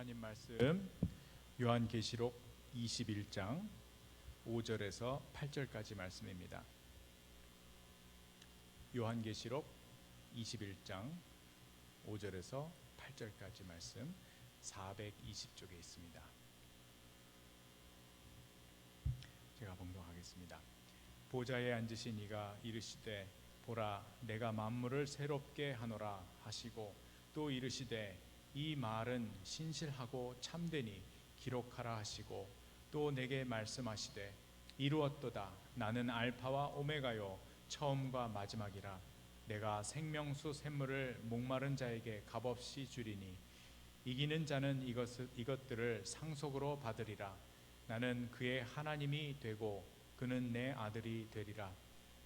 하나님 말씀 요한계시록 21장 5절에서 8절까지 말씀입니다. 요한계시록 21장 5절에서 8절까지 말씀 420쪽에 있습니다. 제가 봉독하겠습니다. 보좌에 앉으신 이가 이르시되 보라 내가 만물을 새롭게 하노라 하시고 또 이르시되 이 말은 신실하고 참되니 기록하라 하시고 또 내게 말씀하시되 이루었도다 나는 알파와 오메가요 처음과 마지막이라 내가 생명수 샘물을 목마른 자에게 값없이 주리니 이기는 자는 이것들을 상속으로 받으리라. 나는 그의 하나님이 되고 그는 내 아들이 되리라.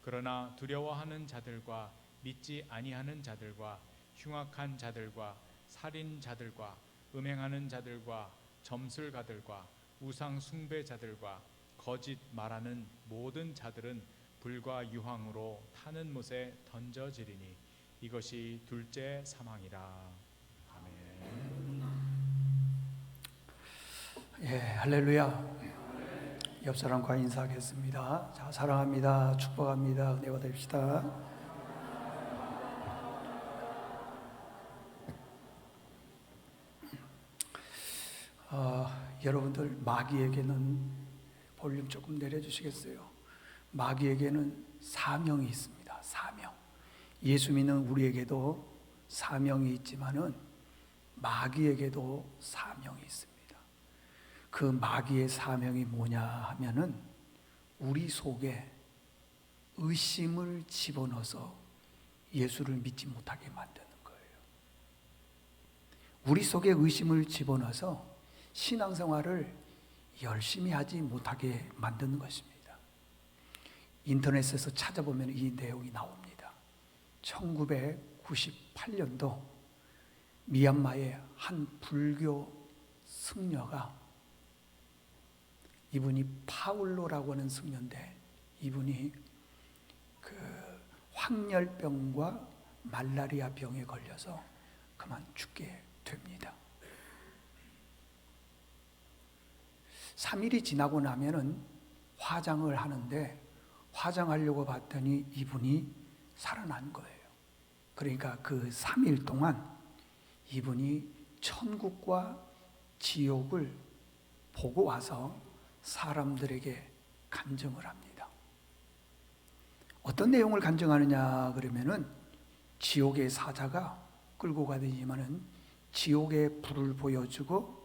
그러나 두려워하는 자들과 믿지 아니하는 자들과 흉악한 자들과 살인자들과 음행하는 자들과 점술가들과 우상 숭배자들과 거짓 말하는 모든 자들은 불과 유황으로 타는 못에 던져지리니 이것이 둘째 사망이라. 아멘. 예, 할렐루야. 옆 사람과 인사하겠습니다. 자, 사랑합니다. 축복합니다. 은혜 받으십시다. 여러분들 마귀에게는 볼륨 조금 내려주시겠어요? 마귀에게는 사명이 있습니다. 사명. 예수 믿는 우리에게도 사명이 있지만은 마귀에게도 사명이 있습니다. 그 마귀의 사명이 뭐냐 하면은 우리 속에 의심을 집어넣어서 예수를 믿지 못하게 만드는 거예요. 우리 속에 의심을 집어넣어서 신앙생활을 열심히 하지 못하게 만드는 것입니다. 인터넷에서 찾아보면 이 내용이 나옵니다. 1998년도 미얀마의 한 불교 승려가, 이분이 파울로라고 하는 승려인데 이분이 그 황열병과 말라리아 병에 걸려서 그만 죽게 됩니다. 3일이 지나고 나면은 화장을 하는데 화장하려고 봤더니 이분이 살아난 거예요. 그러니까 그 3일 동안 이분이 천국과 지옥을 보고 와서 사람들에게 간증을 합니다. 어떤 내용을 간증하느냐 그러면은 지옥의 사자가 끌고 가더니만은 지옥의 불을 보여주고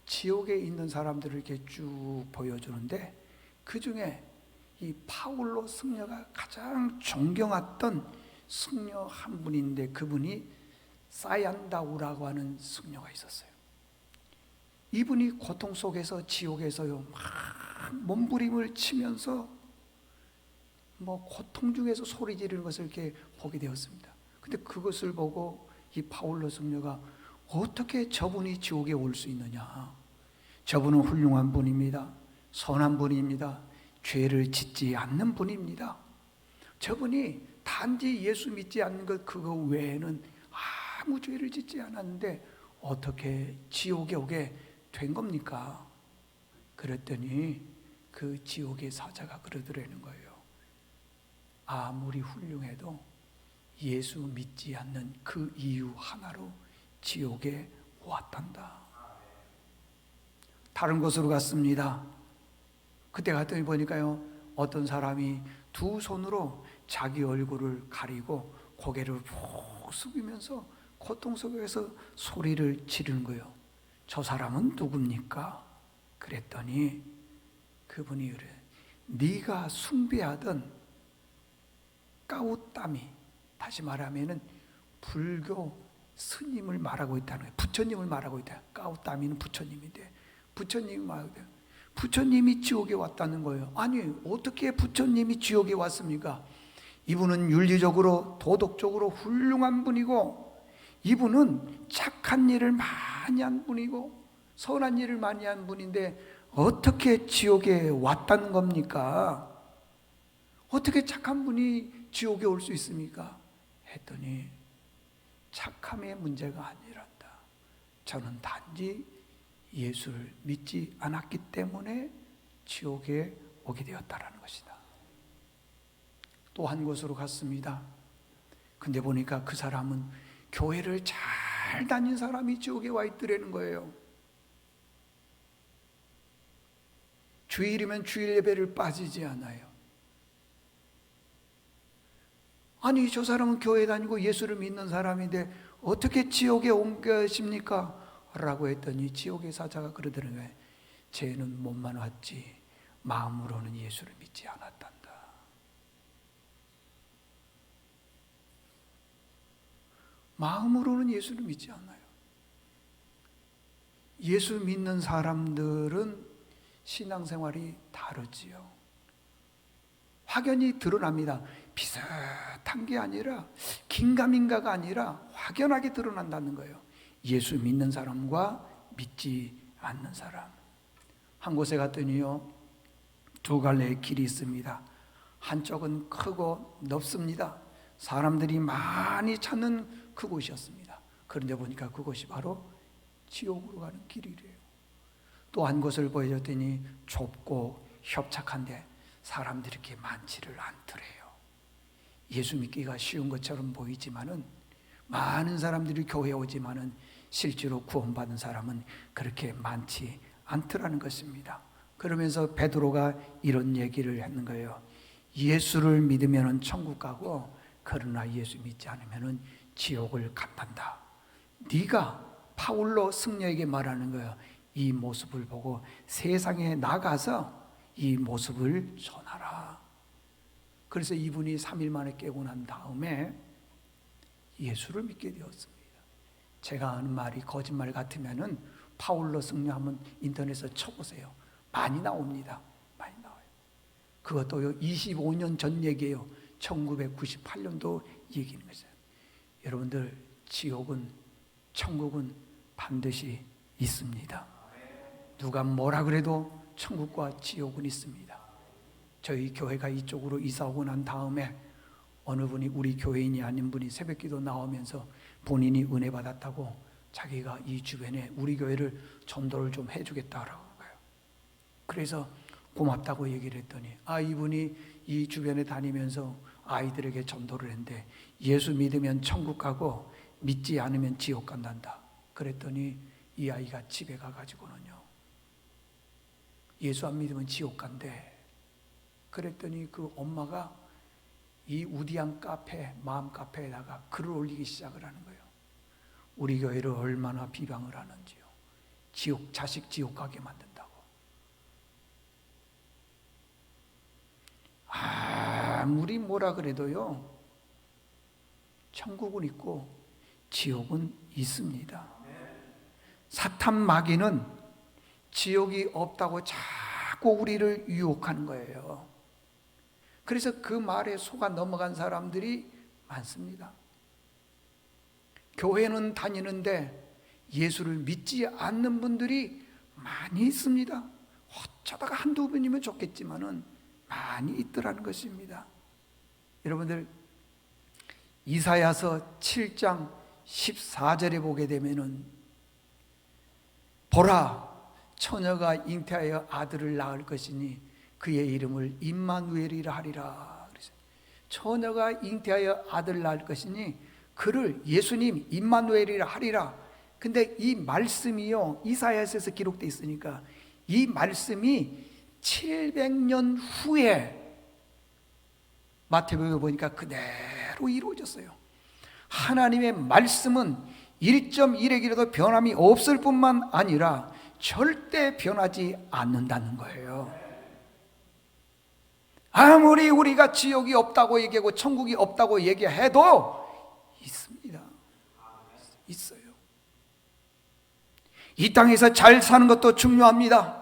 지옥에 있는 사람들을 이렇게 쭉 보여주는데 그 중에 이 파울로 승려가 가장 존경했던 승려 한 분인데 그분이 사얀다우라고 하는 승려가 있었어요. 이분이 고통 속에서 지옥에서요 막 몸부림을 치면서 뭐 고통 중에서 소리 지르는 것을 이렇게 보게 되었습니다. 근데 그것을 보고 이 파울로 승려가 어떻게 저분이 지옥에 올 수 있느냐? 저분은 훌륭한 분입니다. 선한 분입니다. 죄를 짓지 않는 분입니다. 저분이 단지 예수 믿지 않는 것 그거 외에는 아무 죄를 짓지 않았는데 어떻게 지옥에 오게 된 겁니까? 그랬더니 그 지옥의 사자가 그러더라는 거예요. 아무리 훌륭해도 예수 믿지 않는 그 이유 하나로 지옥에 왔단다. 다른 곳으로 갔습니다. 그때 갔더니 보니까요 어떤 사람이 두 손으로 자기 얼굴을 가리고 고개를 푹 숙이면서 고통 속에서 소리를 지르는 거예요. 저 사람은 누굽니까? 그랬더니 그분이 그래, 네가 숭배하던 까우따미, 다시 말하면은 불교 스님을 말하고 있다는 거예요. 부처님을 말하고 있다. 까우따미는 부처님인데 부처님이 말하고 있다. 부처님이 지옥에 왔다는 거예요. 아니 어떻게 부처님이 지옥에 왔습니까? 이분은 윤리적으로 도덕적으로 훌륭한 분이고 이분은 착한 일을 많이 한 분이고 선한 일을 많이 한 분인데 어떻게 지옥에 왔다는 겁니까? 어떻게 착한 분이 지옥에 올 수 있습니까? 했더니 착함의 문제가 아니란다. 저는 단지 예수를 믿지 않았기 때문에 지옥에 오게 되었다라는 것이다. 또 한 곳으로 갔습니다. 근데 보니까 그 사람은 교회를 잘 다닌 사람이 지옥에 와 있더라는 거예요. 주일이면 주일 예배를 빠지지 않아요. 아니, 저 사람은 교회 다니고 예수를 믿는 사람인데 어떻게 지옥에 온 것입니까? 라고 했더니 지옥의 사자가 그러더라는 거예요. 쟤는 몸만 왔지 마음으로는 예수를 믿지 않았단다. 마음으로는 예수를 믿지 않아요. 예수 믿는 사람들은 신앙생활이 다르지요. 확연히 드러납니다. 비슷한 게 아니라 긴가민가가 아니라 확연하게 드러난다는 거예요. 예수 믿는 사람과 믿지 않는 사람. 한 곳에 갔더니요, 두 갈래의 길이 있습니다. 한쪽은 크고 넓습니다. 사람들이 많이 찾는 그곳이었습니다. 그런데 보니까 그곳이 바로 지옥으로 가는 길이래요. 또 한 곳을 보여줬더니 좁고 협착한데 사람들이 이렇게 많지를 않더래요. 예수 믿기가 쉬운 것처럼 보이지만은 많은 사람들이 교회에 오지만은 실제로 구원받은 사람은 그렇게 많지 않더라는 것입니다. 그러면서 베드로가 이런 얘기를 했는 거예요. 예수를 믿으면은 천국 가고 그러나 예수 믿지 않으면은 지옥을 간단다. 네가 바울로 승려에게 말하는 거예요. 이 모습을 보고 세상에 나가서 이 모습을 전하라. 그래서 이분이 3일 만에 깨고 난 다음에 예수를 믿게 되었습니다. 제가 하는 말이 거짓말 같으면은 파울로 승려하면 인터넷에 쳐보세요. 많이 나옵니다. 많이 나와요. 그것도 25년 전 얘기예요. 1998년도 얘기인 거죠. 여러분들, 지옥은, 천국은 반드시 있습니다. 누가 뭐라 그래도 천국과 지옥은 있습니다. 저희 교회가 이쪽으로 이사 오고 난 다음에 어느 분이, 우리 교회인이 아닌 분이 새벽기도 나오면서 본인이 은혜 받았다고 자기가 이 주변에 우리 교회를 전도를 좀 해주겠다라고 해요. 그래서 고맙다고 얘기를 했더니, 이분이 이 주변에 다니면서 아이들에게 전도를 했는데 예수 믿으면 천국 가고 믿지 않으면 지옥 간단다. 그랬더니 이 아이가 집에 가가지고는요, 예수 안 믿으면 지옥 간대. 그랬더니 그 엄마가 이 우디안 카페, 마음 카페에다가 글을 올리기 시작을 하는 거예요. 우리 교회를 얼마나 비방을 하는지요. 지옥, 자식 지옥 가게 만든다고. 아무리 뭐라 그래도요, 천국은 있고 지옥은 있습니다. 사탄 마귀는 지옥이 없다고 자꾸 우리를 유혹하는 거예요. 그래서 그 말에 속아 넘어간 사람들이 많습니다. 교회는 다니는데 예수를 믿지 않는 분들이 많이 있습니다. 어쩌다가 한두 분이면 좋겠지만은 많이 있더라는 것입니다. 여러분들, 이사야서 7장 14절에 보게 되면은, 보라, 처녀가 잉태하여 아들을 낳을 것이니 그의 이름을 임마누엘이라 하리라. 그래서 처녀가 잉태하여 아들을 낳을 것이니 그를 예수님 임마누엘이라 하리라. 근데 이 말씀이요, 이사야서에서 기록되어 있으니까 이 말씀이 700년 후에 마태복음에 보니까 그대로 이루어졌어요. 하나님의 말씀은 1.1의 길에도 변함이 없을 뿐만 아니라 절대 변하지 않는다는 거예요. 아무리 우리가 지옥이 없다고 얘기하고 천국이 없다고 얘기해도 있습니다. 있어요. 이 땅에서 잘 사는 것도 중요합니다.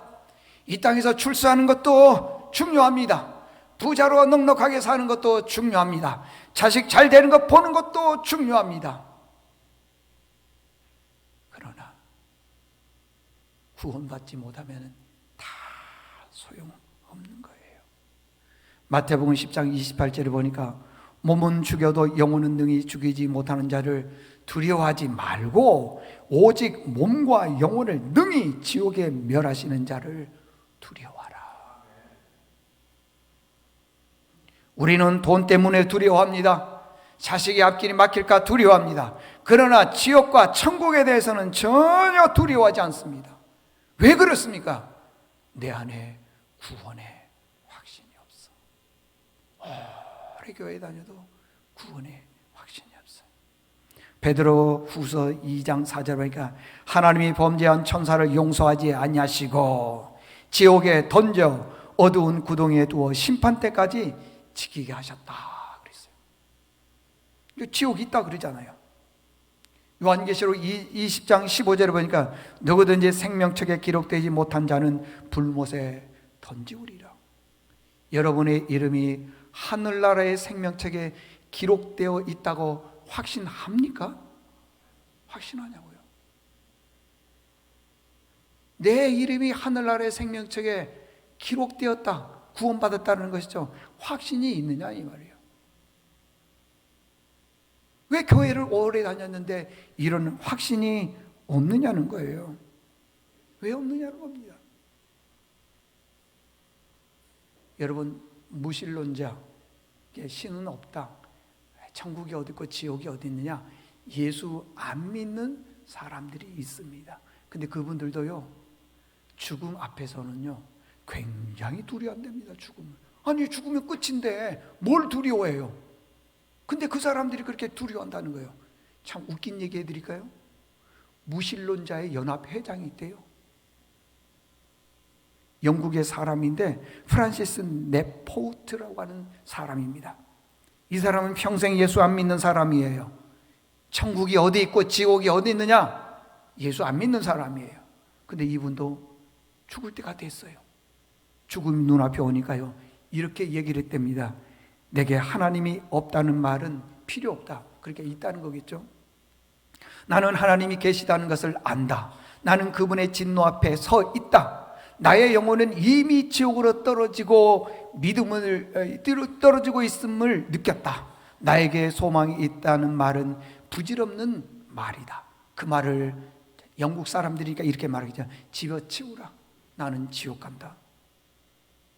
이 땅에서 출세하는 것도 중요합니다. 부자로 넉넉하게 사는 것도 중요합니다. 자식 잘 되는 것 보는 것도 중요합니다. 그러나 구원받지 못하면 다 소용없는 거예요. 마태복음 10장 28절에 보니까 몸은 죽여도 영혼은 능히 죽이지 못하는 자를 두려워하지 말고 오직 몸과 영혼을 능히 지옥에 멸하시는 자를 두려워하라. 우리는 돈 때문에 두려워합니다. 자식의 앞길이 막힐까 두려워합니다. 그러나 지옥과 천국에 대해서는 전혀 두려워하지 않습니다. 왜 그렇습니까? 내 안에 구원의 확신이 없어. 오래 교회 다녀도 구원의 확신이 없어요. 베드로 후서 2장 4절 보니까 하나님이 범죄한 천사를 용서하지 아니하시고 지옥에 던져 어두운 구덩이에 두어 심판 때까지 지키게 하셨다 그랬어요. 지옥이 있다 그러잖아요. 요한계시록 20장 15절에 보니까 누구든지 생명책에 기록되지 못한 자는 불못에 던지우리라. 여러분의 이름이 하늘나라의 생명책에 기록되어 있다고 확신합니까? 확신하냐고요? 내 이름이 하늘나라의 생명책에 기록되었다, 구원받았다는 것이죠. 확신이 있느냐 이 말이에요. 왜 교회를 오래 다녔는데 이런 확신이 없느냐는 거예요. 왜 없느냐는 겁니다. 여러분, 무신론자, 신은 없다, 천국이 어디 있고 지옥이 어디 있느냐, 예수 안 믿는 사람들이 있습니다. 근데 그분들도요, 죽음 앞에서는요 굉장히 두려워한답니다. 죽음을. 아니, 죽으면 끝인데 뭘 두려워해요? 근데 그 사람들이 그렇게 두려워한다는 거예요. 참 웃긴 얘기 해드릴까요? 무신론자의 연합회장이 있대요. 영국의 사람인데 프란시스 네포트라고 하는 사람입니다. 이 사람은 평생 예수 안 믿는 사람이에요. 천국이 어디 있고 지옥이 어디 있느냐, 예수 안 믿는 사람이에요. 근데 이분도 죽을 때가 됐어요. 죽음이 눈앞에 오니까요 이렇게 얘기를 했답니다. 내게 하나님이 없다는 말은 필요 없다. 그러니까 있다는 거겠죠. 나는 하나님이 계시다는 것을 안다. 나는 그분의 진노 앞에 서 있다. 나의 영혼은 이미 지옥으로 떨어지고 떨어지고 있음을 느꼈다. 나에게 소망이 있다는 말은 부질없는 말이다. 그 말을 영국 사람들이니까 이렇게 말하겠죠. 집어치우라. 나는 지옥 간다.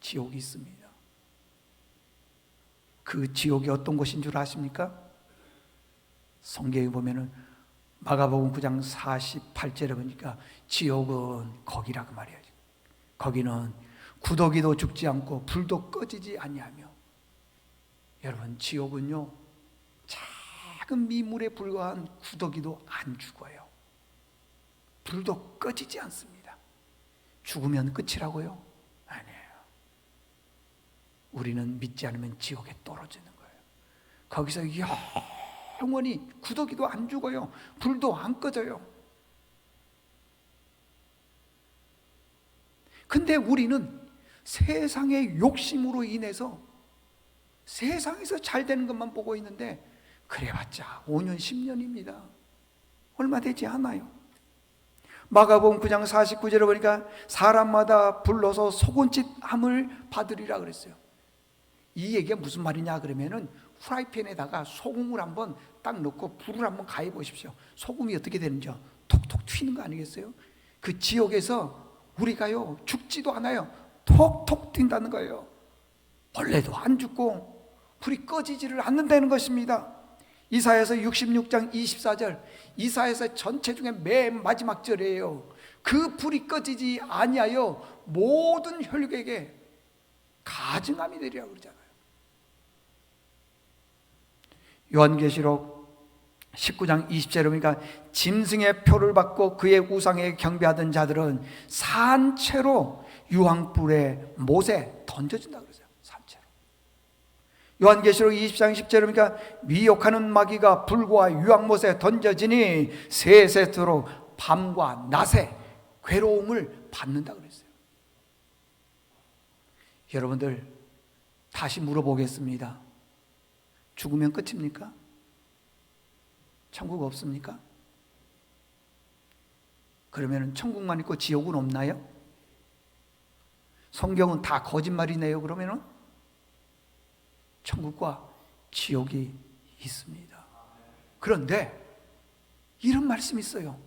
지옥이 있습니다. 그 지옥이 어떤 곳인 줄 아십니까? 성경에 보면은 마가복음 9장 48절에 보니까 지옥은 거기라고 말해요. 거기는 구더기도 죽지 않고 불도 꺼지지 아니하며. 여러분, 지옥은요 작은 미물에 불과한 구더기도 안 죽어요. 불도 꺼지지 않습니다. 죽으면 끝이라고요? 아니에요. 우리는 믿지 않으면 지옥에 떨어지는 거예요. 거기서 영원히 구더기도 안 죽어요. 불도 안 꺼져요. 근데 우리는 세상의 욕심으로 인해서 세상에서 잘 되는 것만 보고 있는데 그래봤자 5년 10년입니다. 얼마 되지 않아요. 마가복음 9장 49절에 보니까 사람마다 불러서 소금짓함을 받으리라 그랬어요. 이 얘기가 무슨 말이냐 그러면은 프라이팬에다가 소금을 한번 딱 넣고 불을 한번 가해 보십시오. 소금이 어떻게 되는지 톡톡 튀는 거 아니겠어요? 그 지옥에서 우리가요 죽지도 않아요. 톡톡 튄다는 거예요. 벌레도 안 죽고 불이 꺼지지를 않는다는 것입니다. 이사야서 66장 24절, 이사야서 전체 중에 맨 마지막 절이에요. 그 불이 꺼지지 아니하여 모든 혈육에게 가증함이 되리라고 그러잖아요. 요한계시록 19장 20절에 보니까 짐승의 표를 받고 그의 우상에 경배하던 자들은 산채로 유황불에 못에 던져진다고 그러죠. 산채로. 요한계시록 20장 10절에 보니까 미혹하는 마귀가 불과 유황못에 던져지니 세세토로 밤과 낮에 괴로움을 받는다고 그랬어요. 여러분들, 다시 물어보겠습니다. 죽으면 끝입니까? 천국 없습니까? 그러면 천국만 있고 지옥은 없나요? 성경은 다 거짓말이네요. 그러면은 천국과 지옥이 있습니다. 그런데 이런 말씀이 있어요.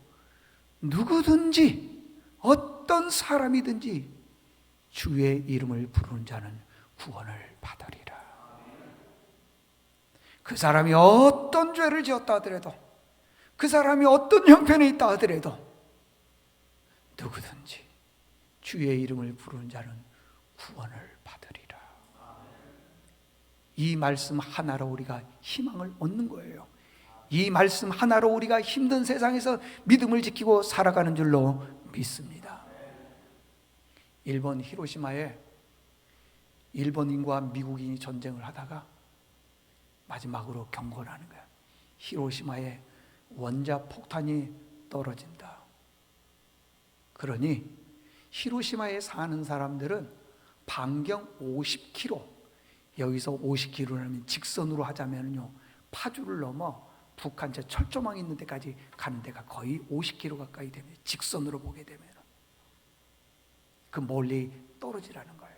누구든지 어떤 사람이든지 주의 이름을 부르는 자는 구원을 받으리라. 그 사람이 어떤 죄를 지었다 하더라도, 그 사람이 어떤 형편에 있다 하더라도 누구든지 주의 이름을 부르는 자는 구원을 받으리라. 이 말씀 하나로 우리가 희망을 얻는 거예요. 이 말씀 하나로 우리가 힘든 세상에서 믿음을 지키고 살아가는 줄로 믿습니다. 일본 히로시마에 일본인과 미국인이 전쟁을 하다가 마지막으로 경고를 하는 거야. 히로시마에 원자폭탄이 떨어진다. 그러니 히로시마에 사는 사람들은 반경 50km, 여기서 50km라면 직선으로 하자면요, 파주를 넘어 북한 저 철조망 있는 데까지 가는 데가 거의 50km 가까이 됩니다. 직선으로 보게 되면 그 멀리 떨어지라는 거예요.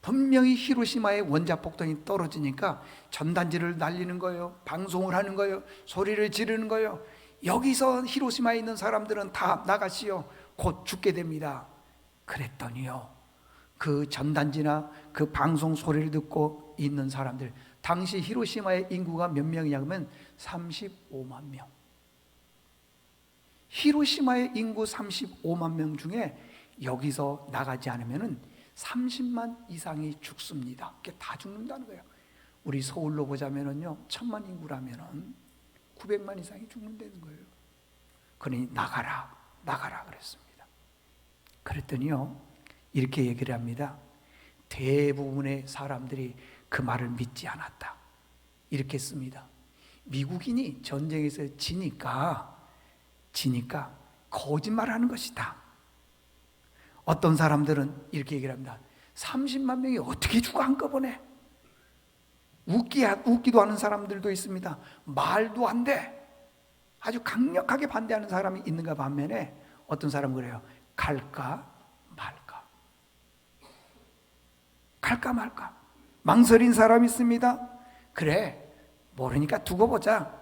분명히 히로시마에 원자폭탄이 떨어지니까 전단지를 날리는 거예요. 방송을 하는 거예요. 소리를 지르는 거예요. 여기서 히로시마에 있는 사람들은 다 나가시오. 곧 죽게 됩니다. 그랬더니요, 그 전단지나 그 방송 소리를 듣고 있는 사람들, 당시 히로시마의 인구가 몇 명이냐면 35만 명. 히로시마의 인구 35만 명 중에 여기서 나가지 않으면 30만 이상이 죽습니다. 그게 다 죽는다는 거예요. 우리 서울로 보자면요, 1000만 인구라면은 900만 이상이 죽는다는 거예요. 그러니 나가라, 나가라 그랬습니다. 그랬더니요, 이렇게 얘기를 합니다. 대부분의 사람들이 그 말을 믿지 않았다. 이렇게 씁니다. 미국인이 전쟁에서 지니까 거짓말하는 것이다. 어떤 사람들은 이렇게 얘기를 합니다. 30만 명이 어떻게 죽어 한꺼번에? 웃기도 하는 사람들도 있습니다. 말도 안 돼. 아주 강력하게 반대하는 사람이 있는가 반면에 어떤 사람은 그래요. 갈까 말까. 갈까 말까. 망설인 사람이 있습니다. 그래, 모르니까 두고 보자.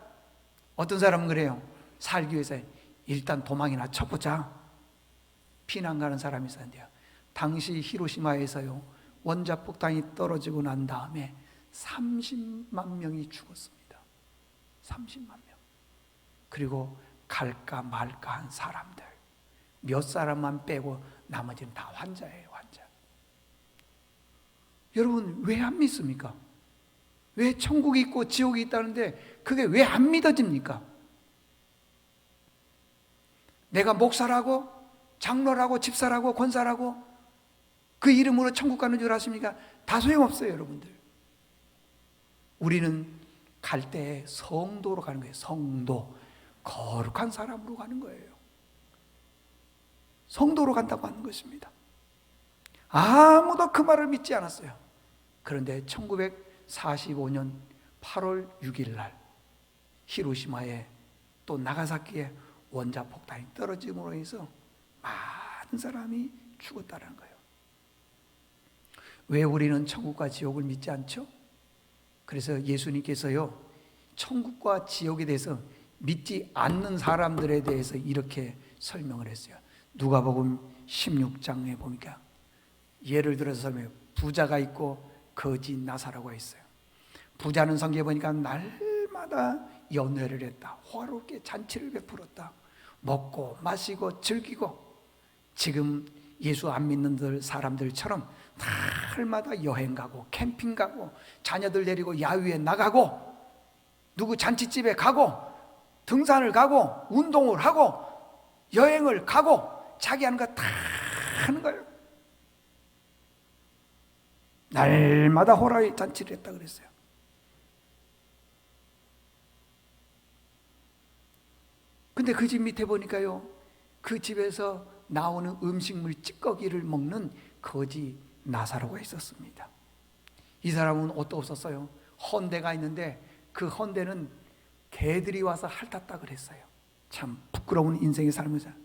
어떤 사람은 그래요. 살기 위해서 일단 도망이나 쳐보자. 피난 가는 사람이 있었는데요, 당시 히로시마에서요, 원자폭탄이 떨어지고 난 다음에 30만 명이 죽었습니다. 30만 명. 그리고 갈까 말까 한 사람들 몇 사람만 빼고 나머지는 다 환자예요, 환자. 여러분, 왜 안 믿습니까? 왜 천국이 있고 지옥이 있다는데 그게 왜 안 믿어집니까? 내가 목사라고, 장로라고, 집사라고, 권사라고 그 이름으로 천국 가는 줄 아십니까? 다 소용없어요, 여러분들. 우리는 갈 때 성도로 가는 거예요. 성도, 거룩한 사람으로 가는 거예요. 성도로 간다고 하는 것입니다. 아무도 그 말을 믿지 않았어요. 그런데 1945년 8월 6일 날 히로시마에 또 나가사키에 원자폭탄이 떨어짐으로 해서 많은 사람이 죽었다는 거예요. 왜 우리는 천국과 지옥을 믿지 않죠? 그래서 예수님께서요, 천국과 지옥에 대해서 믿지 않는 사람들에 대해서 이렇게 설명을 했어요. 누가복음 16장에 보니까 예를 들어서 설명해요. 부자가 있고 거지 나사로가 있어요. 부자는 성경에 보니까 날마다 연회를 했다. 화롭게 잔치를 베풀었다. 먹고 마시고 즐기고, 지금 예수 안 믿는 사람들처럼 날마다 여행 가고 캠핑 가고 자녀들 데리고 야유에 나가고 누구 잔치집에 가고 등산을 가고 운동을 하고 여행을 가고 자기 하는 거 다 하는 거예요. 날마다 호라이 잔치를 했다 그랬어요. 근데 그 집 밑에 보니까요, 그 집에서 나오는 음식물 찌꺼기를 먹는 거지 나사로가 있었습니다. 이 사람은 옷도 없었어요. 헌대가 있는데 그 헌대는 개들이 와서 핥았다 그랬어요. 참 부끄러운 인생의 삶을 살.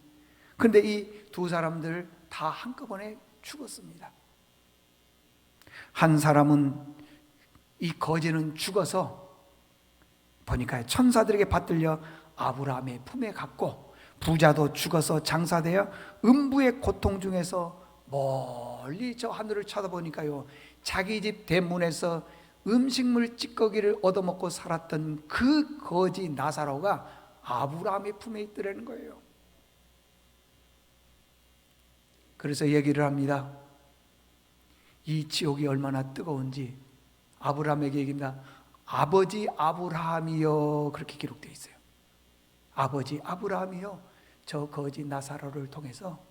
그런데 이 두 사람들 다 한꺼번에 죽었습니다. 한 사람은 이 거지는 죽어서 보니까 천사들에게 받들려 아브라함의 품에 갔고, 부자도 죽어서 장사되어 음부의 고통 중에서 멀리 저 하늘을 쳐다보니까요, 자기 집 대문에서 음식물 찌꺼기를 얻어먹고 살았던 그 거지 나사로가 아브라함의 품에 있더라는 거예요. 그래서 얘기를 합니다. 이 지옥이 얼마나 뜨거운지 아브라함에게 얘기합니다. 아버지 아브라함이여, 그렇게 기록되어 있어요. 아버지 아브라함이여, 저 거지 나사로를 통해서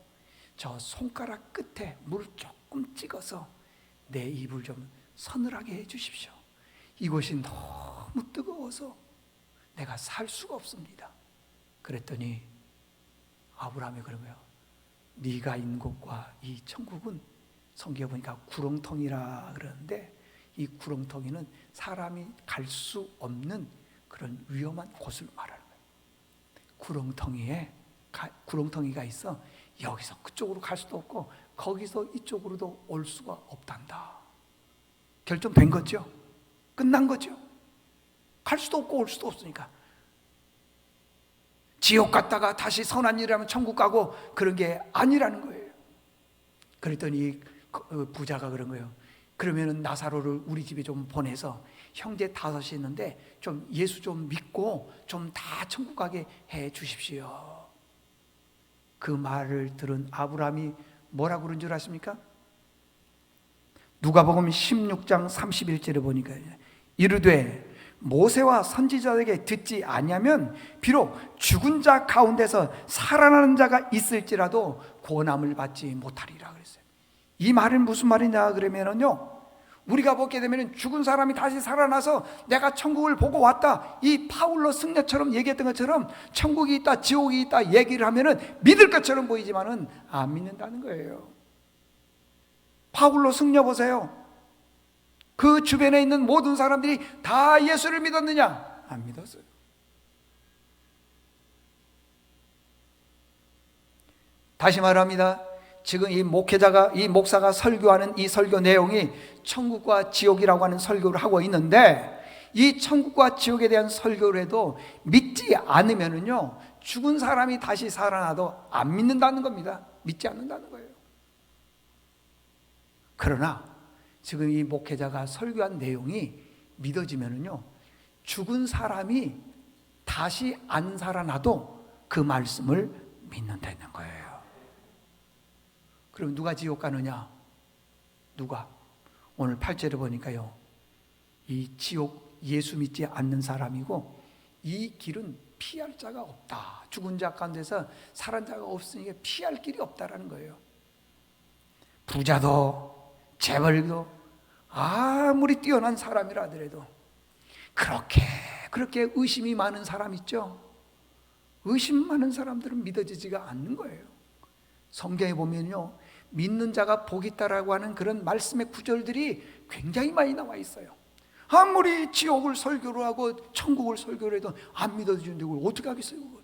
저 손가락 끝에 물 조금 찍어서 내 입을 좀 서늘하게 해 주십시오. 이곳이 너무 뜨거워서 내가 살 수가 없습니다. 그랬더니 아브라함이 그런 거예요. 네가 있는 곳과 이 천국은 성경에 보니까 구렁텅이라 그러는데, 이 구렁텅이는 사람이 갈 수 없는 그런 위험한 곳을 말하는 거예요. 구렁텅이가 있어 여기서 그쪽으로 갈 수도 없고 거기서 이쪽으로도 올 수가 없단다. 결정된 거죠. 끝난 거죠. 갈 수도 없고 올 수도 없으니까. 지옥 갔다가 다시 선한 일을 하면 천국 가고 그런 게 아니라는 거예요. 그랬더니 부자가 그런 거예요. 그러면은 나사로를 우리 집에 좀 보내서 형제 5이 있는데 좀 예수 좀 믿고 좀 다 천국 가게 해 주십시오. 그 말을 들은 아브라함이 뭐라고 그런 줄 아십니까? 누가복음 16장 31절에 보니까 이르되 모세와 선지자에게 듣지 아니하면 비록 죽은 자 가운데서 살아나는 자가 있을지라도 구원함을 받지 못하리라 그랬어요. 이 말은 무슨 말이냐 그러면은요, 우리가 보게 되면 죽은 사람이 다시 살아나서 내가 천국을 보고 왔다, 이 파울로 승려처럼 얘기했던 것처럼 천국이 있다 지옥이 있다 얘기를 하면은 믿을 것처럼 보이지만은 안 믿는다는 거예요. 파울로 승려 보세요. 그 주변에 있는 모든 사람들이 다 예수를 믿었느냐? 안 믿었어요. 다시 말합니다. 지금 이 목사가 설교하는 이 설교 내용이 천국과 지옥이라고 하는 설교를 하고 있는데, 이 천국과 지옥에 대한 설교를 해도 믿지 않으면은요, 죽은 사람이 다시 살아나도 안 믿는다는 겁니다. 믿지 않는다는 거예요. 그러나 지금 이 목회자가 설교한 내용이 믿어지면은요, 죽은 사람이 다시 안 살아나도 그 말씀을 믿는다는 거예요. 그럼 누가 지옥 가느냐? 누가? 오늘 8절에 보니까요, 이 지옥 예수 믿지 않는 사람이고 이 길은 피할 자가 없다. 죽은 자 가운데서 살은 자가 없으니까 피할 길이 없다라는 거예요. 부자도 재벌도 아무리 뛰어난 사람이라 하더라도 그렇게 의심이 많은 사람 있죠. 의심 많은 사람들은 믿어지지가 않는 거예요. 성경에 보면요, 믿는 자가 복이 있다라고 하는 그런 말씀의 구절들이 굉장히 많이 나와 있어요. 아무리 지옥을 설교를 하고 천국을 설교를 해도 안 믿어지는데 그걸 어떻게 하겠어요, 그걸.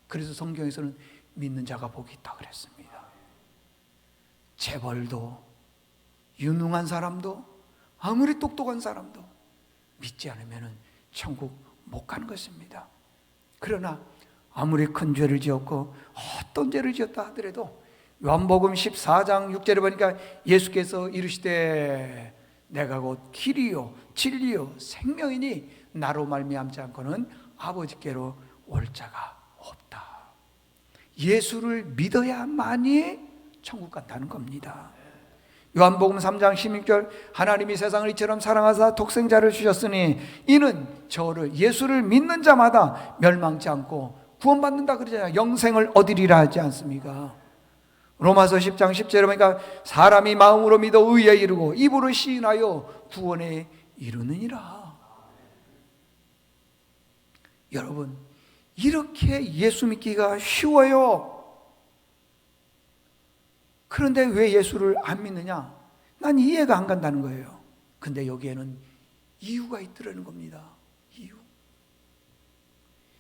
그래서 성경에서는 믿는 자가 복이 있다 그랬습니다. 재벌도 유능한 사람도 아무리 똑똑한 사람도 믿지 않으면 천국 못 가는 것입니다. 그러나 아무리 큰 죄를 지었고 어떤 죄를 지었다 하더라도 요한복음 14장 6절에 보니까 예수께서 이르시되 내가 곧 길이요 진리요 생명이니 나로 말미암지 않고는 아버지께로 올 자가 없다. 예수를 믿어야만이 천국 간다는 겁니다. 요한복음 3장 16절 하나님이 세상을 이처럼 사랑하사 독생자를 주셨으니 이는 저를 예수를 믿는 자마다 멸망치 않고 구원받는다 그러잖아요. 영생을 얻으리라 하지 않습니까? 로마서 10장 10절에 보니까 사람이 마음으로 믿어 의에 이르고 입으로 시인하여 구원에 이르느니라. 여러분, 이렇게 예수 믿기가 쉬워요. 그런데 왜 예수를 안 믿느냐? 난 이해가 안 간다는 거예요. 근데 여기에는 이유가 있더라는 겁니다. 이유.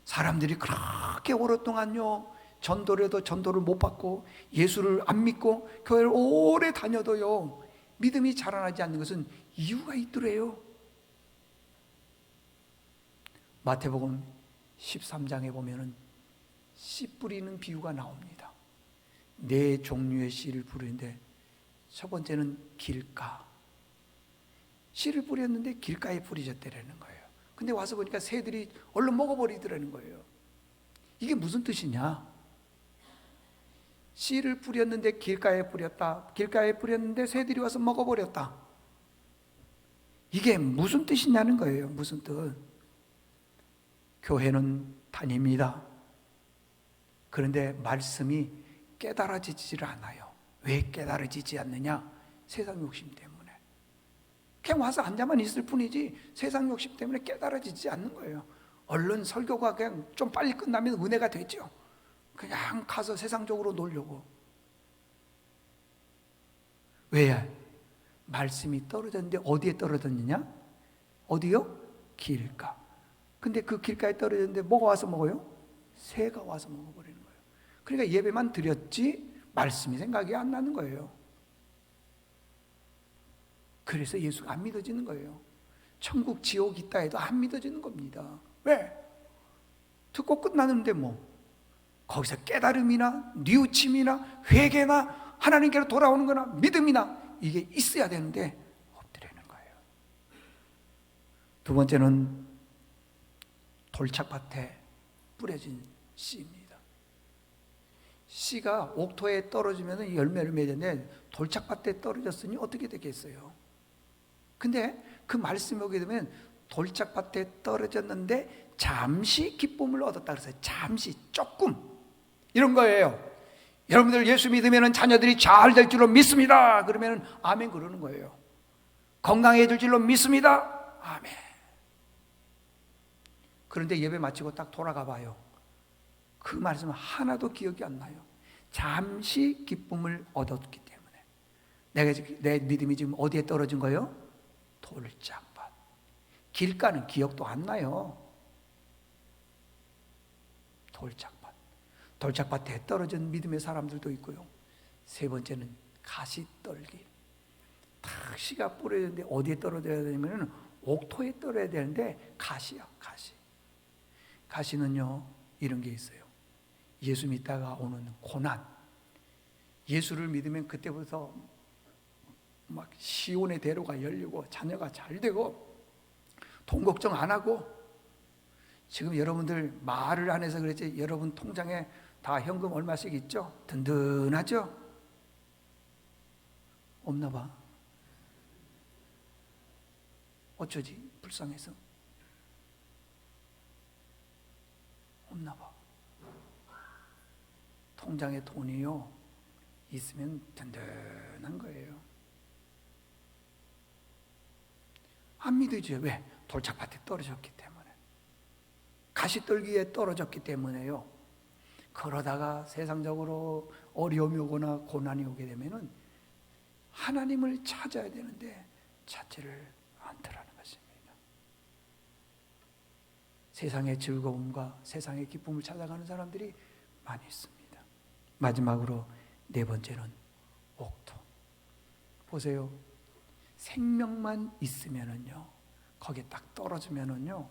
사람들이 그렇게 오랫동안요 전도를 해도 전도를 못 받고 예수를 안 믿고 교회를 오래 다녀도요 믿음이 자라나지 않는 것은 이유가 있더래요. 마태복음 13장에 보면은 씨 뿌리는 비유가 나옵니다. 네 종류의 씨를 뿌리는데 첫 번째는 길가. 씨를 뿌렸는데 길가에 뿌리셨다라는 거예요. 근데 와서 보니까 새들이 얼른 먹어버리더라는 거예요. 이게 무슨 뜻이냐? 씨를 뿌렸는데 길가에 뿌렸다. 길가에 뿌렸는데 새들이 와서 먹어버렸다. 이게 무슨 뜻이냐는 거예요. 무슨 뜻? 교회는 다닙니다. 그런데 말씀이 깨달아지지를 않아요. 왜 깨달아지지 않느냐? 세상 욕심 때문에. 그냥 와서 앉아만 있을 뿐이지 세상 욕심 때문에 깨달아지지 않는 거예요. 얼른 설교가 그냥 좀 빨리 끝나면 은혜가 되죠. 그냥 가서 세상적으로 놀려고. 왜? 말씀이 떨어졌는데 어디에 떨어졌느냐? 어디요? 길가. 근데 그 길가에 떨어졌는데 뭐가 와서 먹어요? 새가 와서 먹어버리는 거예요. 그러니까 예배만 드렸지 말씀이 생각이 안 나는 거예요. 그래서 예수가 안 믿어지는 거예요. 천국 지옥 있다 해도 안 믿어지는 겁니다. 왜? 듣고 끝나는데 뭐 거기서 깨달음이나 뉘우침이나 회개나 하나님께로 돌아오는 거나 믿음이나 이게 있어야 되는데 없더라는 거예요. 두 번째는 돌짝밭에 뿌려진 씨입니다. 씨가 옥토에 떨어지면 열매를 맺는데 돌짝밭에 떨어졌으니 어떻게 되겠어요? 근데 그 말씀이 오게 되면 돌짝밭에 떨어졌는데 잠시 기쁨을 얻었다 그랬어요. 잠시, 조금 이런 거예요. 여러분들 예수 믿으면 자녀들이 잘 될 줄로 믿습니다. 그러면 아멘 그러는 거예요. 건강해질 줄로 믿습니다. 아멘. 그런데 예배 마치고 딱 돌아가 봐요. 그 말씀 하나도 기억이 안 나요. 잠시 기쁨을 얻었기 때문에. 내 믿음이 지금 어디에 떨어진 거예요? 돌짝밭. 길가는 기억도 안 나요. 돌짝밭. 돌짝밭에 떨어진 믿음의 사람들도 있고요. 세 번째는 가시떨기. 탁 씨가 뿌려졌는데 어디에 떨어져야 되냐면 옥토에 떨어야 되는데 가시야, 가시. 가시는요 이런 게 있어요. 예수 믿다가 오는 고난. 예수를 믿으면 그때부터 막 시온의 대로가 열리고 자녀가 잘 되고 돈 걱정 안 하고. 지금 여러분들 말을 안 해서 그랬지 여러분 통장에 다 현금 얼마씩 있죠? 든든하죠? 없나 봐. 어쩌지? 불쌍해서 없나 봐. 통장에 돈이요 있으면 든든한 거예요. 안 믿어지요. 왜? 돌짝밭에 떨어졌기 때문에. 가시떨기에 떨어졌기 때문에요. 그러다가 세상적으로 어려움이 오거나 고난이 오게 되면은 하나님을 찾아야 되는데 찾지를 않더라는 것입니다. 세상의 즐거움과 세상의 기쁨을 찾아가는 사람들이 많이 있습니다. 마지막으로 네 번째는 옥토. 보세요. 생명만 있으면은요, 거기에 딱 떨어지면은요,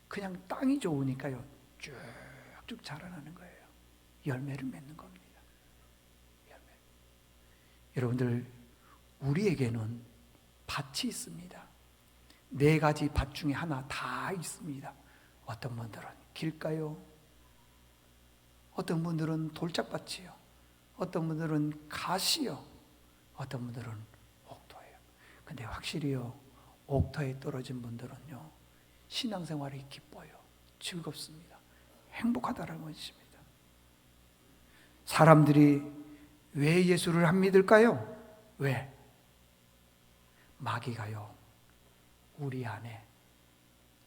그냥 땅이 좋으니까요, 쭉쭉 자라나는 거예요. 열매를 맺는 겁니다. 열매. 여러분들, 우리에게는 밭이 있습니다. 네 가지 밭 중에 하나 다 있습니다. 어떤 분들은 길가요, 어떤 분들은 돌짝밭이요, 어떤 분들은 가시요, 어떤 분들은 옥토예요. 근데 확실히요, 옥토에 떨어진 분들은요, 신앙생활이 기뻐요. 즐겁습니다. 행복하다라는 것입니다. 사람들이 왜 예수를 안 믿을까요? 왜? 마귀가요, 우리 안에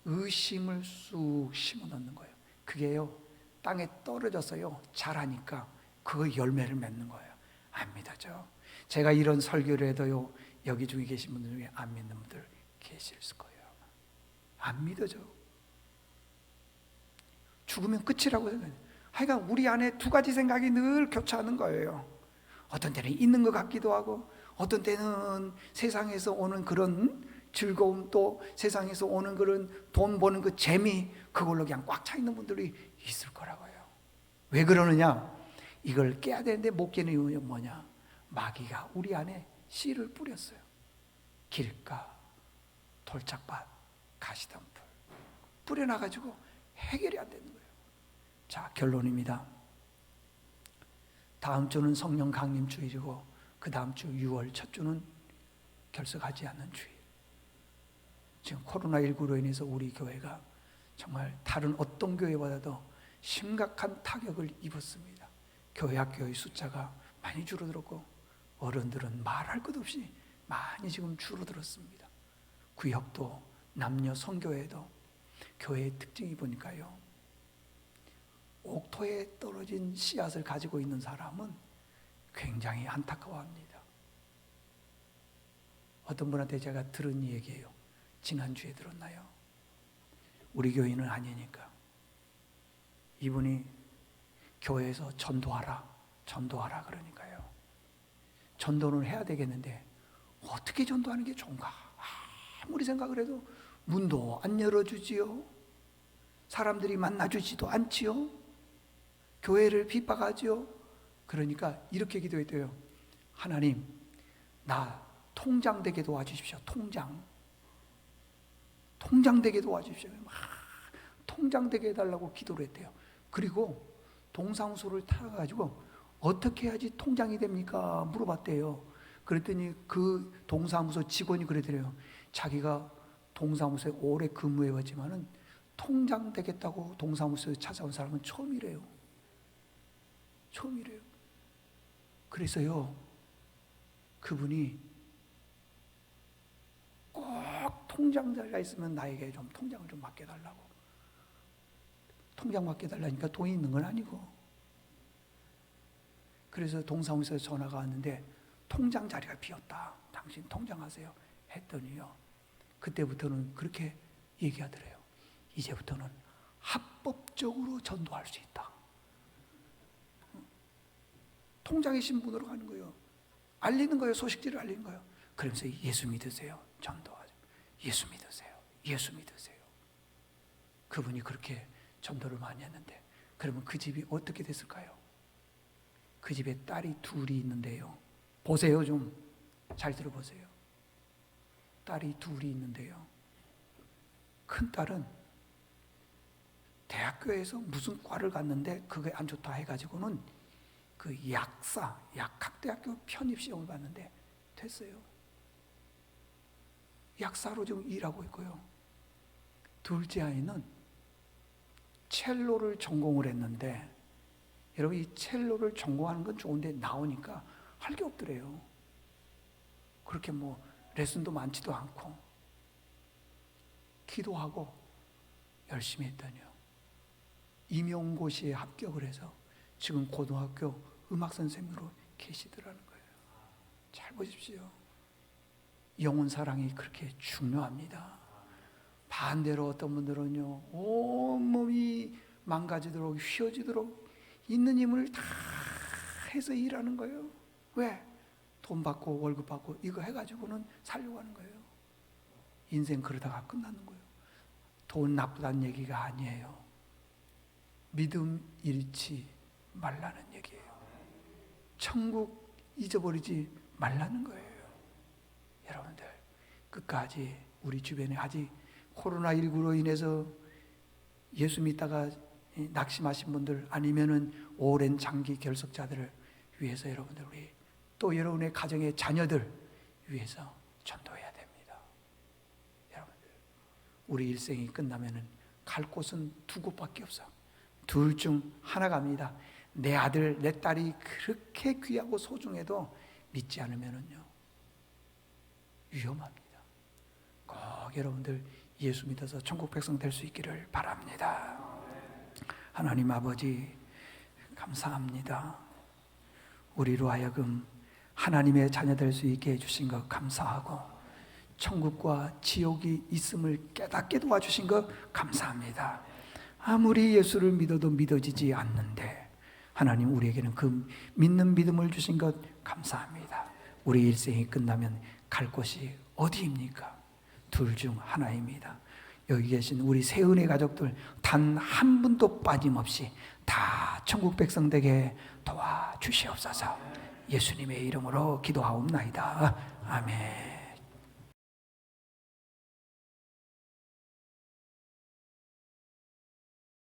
의심을 쑥 심어넣는 거예요. 그게요, 땅에 떨어져서요, 자라니까 그 열매를 맺는 거예요. 안 믿어져. 제가 이런 설교를 해도요, 여기 중에 계신 분들 중에 안 믿는 분들 계실 거예요. 안 믿어져. 죽으면 끝이라고 생각해요. 하여간 우리 안에 두 가지 생각이 늘 교차하는 거예요. 어떤 때는 있는 것 같기도 하고, 어떤 때는 세상에서 오는 그런 즐거움, 또 세상에서 오는 그런 돈 버는 그 재미, 그걸로 그냥 꽉 차 있는 분들이 있을 거라고요. 왜 그러느냐? 이걸 깨야 되는데 못 깨는 이유는 뭐냐? 마귀가 우리 안에 씨를 뿌렸어요. 길가, 돌짝밭, 가시덤불 뿌려놔가지고 해결이 안 되는 거예요. 자, 결론입니다. 다음 주는 성령 강림 주일이고 그 다음 주 6월 첫 주는 결석하지 않는 주일. 지금 코로나19로 인해서 우리 교회가 정말 다른 어떤 교회보다도 심각한 타격을 입었습니다. 교회 학교의 숫자가 많이 줄어들었고 어른들은 말할 것 없이 많이 지금 줄어들었습니다. 구역도 남녀 성교회도 교회의 특징이 보니까요, 옥토에 떨어진 씨앗을 가지고 있는 사람은 굉장히 안타까워합니다. 어떤 분한테 제가 들은 얘기예요. 지난주에 들었나요? 우리 교인은 아니니까 이분이 교회에서 전도하라 그러니까요. 전도는 해야 되겠는데 어떻게 전도하는 게 좋은가? 아무리 생각을 해도 문도 안 열어주지요. 사람들이 만나주지도 않지요. 교회를 핍박하지요. 그러니까 이렇게 기도했대요. 하나님, 나 통장 되게 도와주십시오. 통장 되게 도와주십시오. 통장 되게 해달라고 기도를 했대요. 그리고 동사무소를 타가지고 어떻게 해야지 통장이 됩니까? 물어봤대요. 그랬더니 그 동사무소 직원이 그러더래요. 자기가 동사무소에 오래 근무해봤지만은 통장 되겠다고 동사무소에 찾아온 사람은 처음이래요. 그래서요, 그분이 꼭 통장 자리가 있으면 나에게 좀 통장을 좀 맡겨달라고. 통장 맡겨달라니까 돈이 있는 건 아니고. 그래서 동사무소에서 전화가 왔는데 통장 자리가 비었다. 당신 통장하세요. 했더니요, 그때부터는 그렇게 얘기하더래요. 이제부터는 합법적으로 전도할 수 있다. 통장의 신분으로 가는 거예요. 알리는 거예요. 소식지를 알리는 거예요. 그러면서 예수 믿으세요. 전도하죠. 예수 믿으세요. 그분이 그렇게 전도를 많이 했는데, 그러면 그 집이 어떻게 됐을까요? 그 집에 딸이 둘이 있는데요. 보세요, 좀 잘 들어보세요. 딸이 둘이 있는데요. 큰 딸은 대학교에서 무슨 과를 갔는데 그게 안 좋다 해가지고는 그 약학대학교 편입시험을 봤는데 됐어요. 약사로 지금 일하고 있고요. 둘째 아이는 첼로를 전공을 했는데, 여러분, 이 첼로를 전공하는 건 좋은데 나오니까 할 게 없더래요. 그렇게 뭐 레슨도 많지도 않고, 기도하고 열심히 했더니요, 임용고시에 합격을 해서 지금 고등학교 음악 선생님으로 계시더라는 거예요. 잘 보십시오. 영혼 사랑이 그렇게 중요합니다. 반대로 어떤 분들은요, 온몸이 망가지도록 휘어지도록 있는 힘을 다 해서 일하는 거예요. 왜? 돈 받고 월급 받고 이거 해가지고는 살려고 하는 거예요. 인생 그러다가 끝나는 거예요. 돈 나쁘다는 얘기가 아니에요. 믿음 잃지 말라는 얘기예요. 천국 잊어버리지 말라는 거예요. 여러분들, 끝까지 우리 주변에 아직 코로나19로 인해서 예수 믿다가 낙심하신 분들, 아니면은 오랜 장기 결석자들을 위해서 여러분들, 우리 또 여러분의 가정의 자녀들 위해서 전도해야 됩니다. 여러분들, 우리 일생이 끝나면은 갈 곳은 두 곳밖에 없어. 둘 중 하나 갑니다. 내 아들, 내 딸이 그렇게 귀하고 소중해도 믿지 않으면은요, 위험합니다. 꼭 여러분들 예수 믿어서 천국 백성 될 수 있기를 바랍니다. 하나님 아버지, 감사합니다. 우리로 하여금 하나님의 자녀 될 수 있게 해주신 것 감사하고, 천국과 지옥이 있음을 깨닫게 도와주신 것 감사합니다. 아무리 예수를 믿어도 믿어지지 않는데 하나님, 우리에게는 그 믿는 믿음을 주신 것 감사합니다. 우리 일생이 끝나면 갈 곳이 어디입니까? 둘 중 하나입니다. 여기 계신 우리 새은혜 가족들 단 한 분도 빠짐없이 다 천국 백성 되게 도와주시옵소서. 예수님의 이름으로 기도하옵나이다. 아멘.